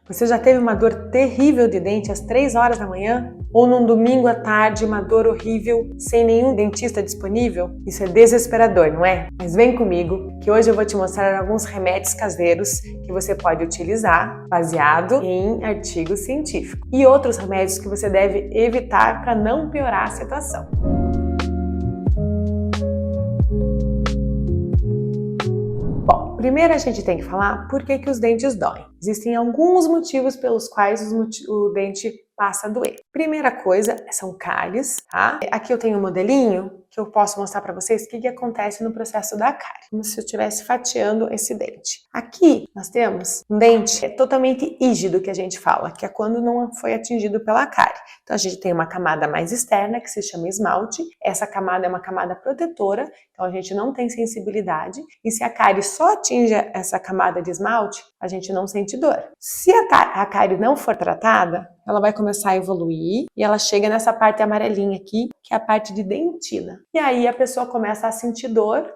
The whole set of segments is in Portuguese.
Você já teve uma dor terrível de dente às 3 horas da manhã? Ou num domingo à tarde, uma dor horrível sem nenhum dentista disponível? Isso é desesperador, não é? Mas vem comigo, que hoje eu vou te mostrar alguns remédios caseiros que você pode utilizar, baseado em artigos científicos. E outros remédios que você deve evitar para não piorar a situação. Primeiro a gente tem que falar por que os dentes doem. Existem alguns motivos pelos quais o dente passa a doer. Primeira coisa são cáries, tá? Aqui eu tenho um modelinho que eu posso mostrar para vocês o que acontece no processo da cárie, como se eu estivesse fatiando esse dente. Aqui nós temos um dente totalmente rígido, que a gente fala, que é quando não foi atingido pela cárie. Então a gente tem uma camada mais externa que se chama esmalte. Essa camada é uma camada protetora, então a gente não tem sensibilidade. E se a cárie só atinge essa camada de esmalte, a gente não sente dor. Se a cárie não for tratada, ela vai começar a evoluir e ela chega nessa parte amarelinha aqui, que é a parte de dentina. E aí a pessoa começa a sentir dor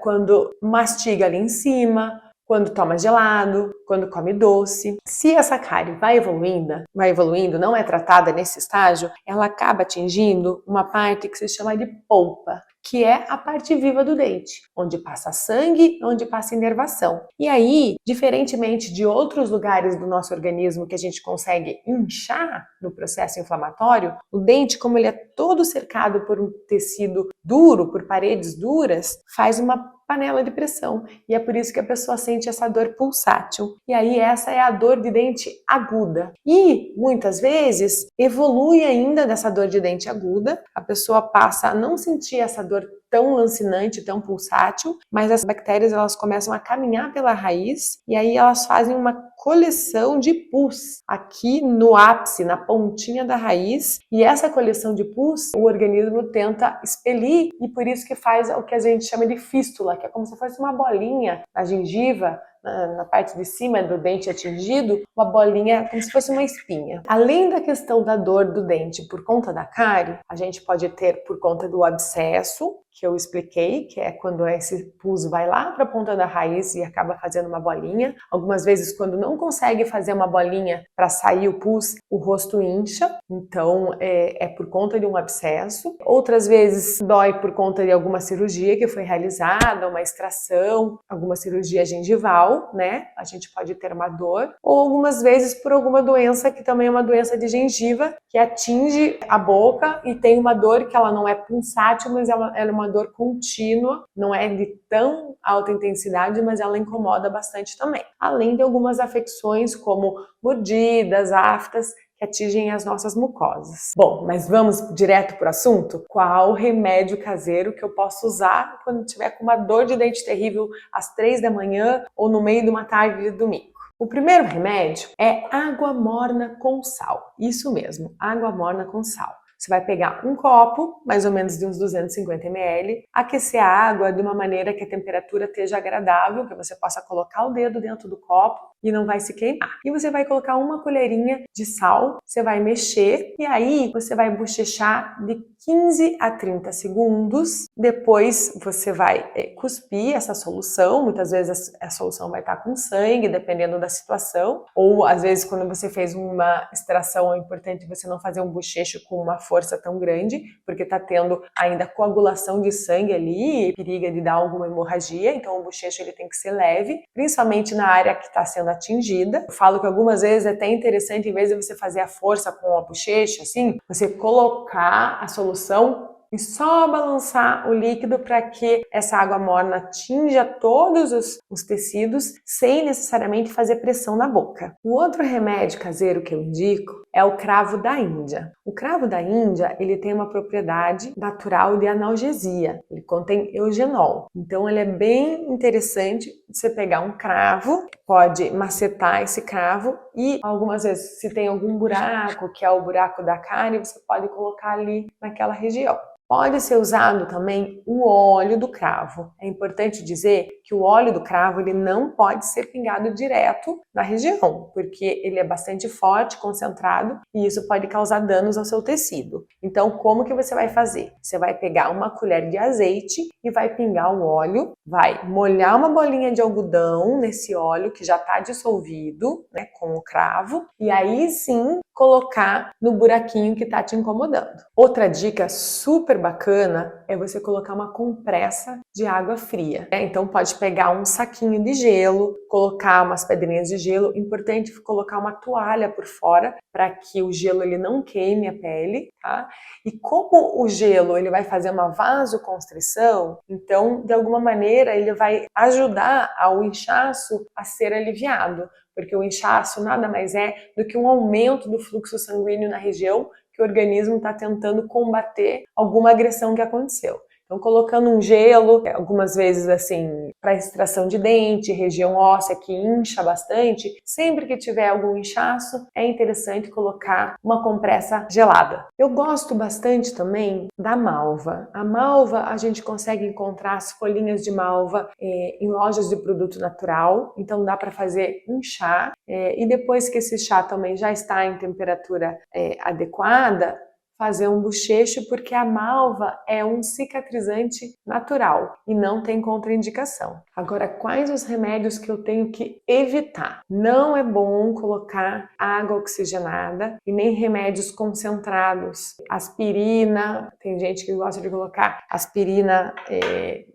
quando mastiga ali em cima, quando toma gelado, quando come doce. Se essa cárie vai evoluindo, não é tratada nesse estágio, ela acaba atingindo uma parte que se chama de polpa, que é a parte viva do dente, onde passa sangue, onde passa inervação. E aí, diferentemente de outros lugares do nosso organismo que a gente consegue inchar no processo inflamatório, o dente, como ele é todo cercado por um tecido duro, por paredes duras, faz uma panela de pressão, e é por isso que a pessoa sente essa dor pulsátil. E aí essa é a dor de dente aguda. E muitas vezes evolui ainda dessa dor de dente aguda, a pessoa passa a não sentir essa dor tão lancinante, tão pulsátil, mas as bactérias elas começam a caminhar pela raiz e aí elas fazem uma coleção de pus aqui no ápice, na pontinha da raiz, e essa coleção de pus o organismo tenta expelir e por isso que faz o que a gente chama de fístula, que é como se fosse uma bolinha na gengiva, na parte de cima do dente atingido, uma bolinha como se fosse uma espinha. Além da questão da dor do dente por conta da cárie, a gente pode ter por conta do abscesso, que eu expliquei, que é quando esse pus vai lá para a ponta da raiz e acaba fazendo uma bolinha. Algumas vezes, quando não consegue fazer uma bolinha para sair o pus, o rosto incha, então é por conta de um abscesso. Outras vezes dói por conta de alguma cirurgia que foi realizada, uma extração, alguma cirurgia gengival, né? A gente pode ter uma dor. Ou algumas vezes por alguma doença que também é uma doença de gengiva, que atinge a boca e tem uma dor que ela não é pulsátil, mas ela é uma dor contínua, não é de tão alta intensidade, mas ela incomoda bastante também. Além de algumas afecções como mordidas, aftas, que atingem as nossas mucosas. Bom, mas vamos direto para o assunto? Qual remédio caseiro que eu posso usar quando tiver com uma dor de dente terrível às 3 da manhã ou no meio de uma tarde de domingo? O primeiro remédio é água morna com sal. Isso mesmo, água morna com sal. Você vai pegar um copo, mais ou menos de uns 250 ml, aquecer a água de uma maneira que a temperatura esteja agradável, que você possa colocar o dedo dentro do copo e não vai se queimar. E você vai colocar uma colherinha de sal, você vai mexer e aí você vai bochechar de 15 a 30 segundos. Depois você vai cuspir essa solução, muitas vezes a solução vai estar com sangue, dependendo da situação, ou às vezes quando você fez uma extração é importante você não fazer um bochecho com uma força tão grande, porque está tendo ainda coagulação de sangue ali e periga de dar alguma hemorragia, então o bochecho ele tem que ser leve, principalmente na área que está sendo atingida. Eu falo que algumas vezes é até interessante, em vez de você fazer a força com a bochecha, assim, você colocar a solução e só balançar o líquido para que essa água morna atinja todos os tecidos sem necessariamente fazer pressão na boca. O outro remédio caseiro que eu indico é o cravo da Índia. O cravo da Índia, ele tem uma propriedade natural de analgesia. Ele contém eugenol. Então ele é bem interessante você pegar um cravo, pode macetar esse cravo e algumas vezes se tem algum buraco, que é o buraco da cárie, você pode colocar ali naquela região. Pode ser usado também o óleo do cravo. É importante dizer que o óleo do cravo ele não pode ser pingado direto na região, porque ele é bastante forte, concentrado, e isso pode causar danos ao seu tecido. Então, como que você vai fazer? Você vai pegar uma colher de azeite e vai pingar o óleo, vai molhar uma bolinha de algodão nesse óleo que já está dissolvido, né, com o cravo, e aí sim colocar no buraquinho que está te incomodando. Outra dica super bacana é você colocar uma compressa de água fria, né? Então pode pegar um saquinho de gelo, colocar umas pedrinhas de gelo, importante colocar uma toalha por fora para que o gelo ele não queime a pele, tá? E como o gelo ele vai fazer uma vasoconstrição, então de alguma maneira ele vai ajudar ao inchaço a ser aliviado, porque o inchaço nada mais é do que um aumento do fluxo sanguíneo na região que o organismo está tentando combater alguma agressão que aconteceu. Então, colocando um gelo, algumas vezes assim, para extração de dente, região óssea que incha bastante, sempre que tiver algum inchaço, é interessante colocar uma compressa gelada. Eu gosto bastante também da malva. A malva, a gente consegue encontrar as folhinhas de malva em lojas de produto natural, então dá para fazer um chá, e depois que esse chá também já está em temperatura adequada, fazer um bochecho, porque a malva é um cicatrizante natural e não tem contraindicação. Agora, quais os remédios que eu tenho que evitar? Não é bom colocar água oxigenada e nem remédios concentrados. Aspirina, tem gente que gosta de colocar aspirina,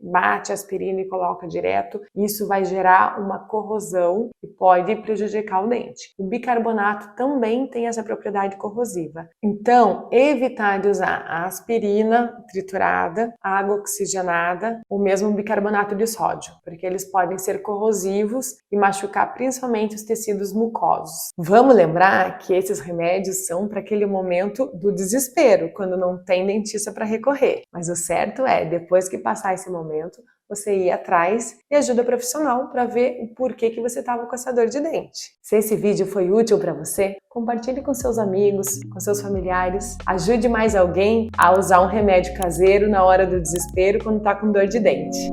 bate aspirina e coloca direto. Isso vai gerar uma corrosão e pode prejudicar o dente. O bicarbonato também tem essa propriedade corrosiva. Então, evitar de usar a aspirina triturada, água oxigenada ou mesmo bicarbonato de sódio, porque eles podem ser corrosivos e machucar principalmente os tecidos mucosos. Vamos lembrar que esses remédios são para aquele momento do desespero, quando não tem dentista para recorrer. Mas o certo é, depois que passar esse momento, você ir atrás e ajuda profissional para ver o porquê que você estava com essa dor de dente. Se esse vídeo foi útil para você, compartilhe com seus amigos, com seus familiares. Ajude mais alguém a usar um remédio caseiro na hora do desespero quando está com dor de dente.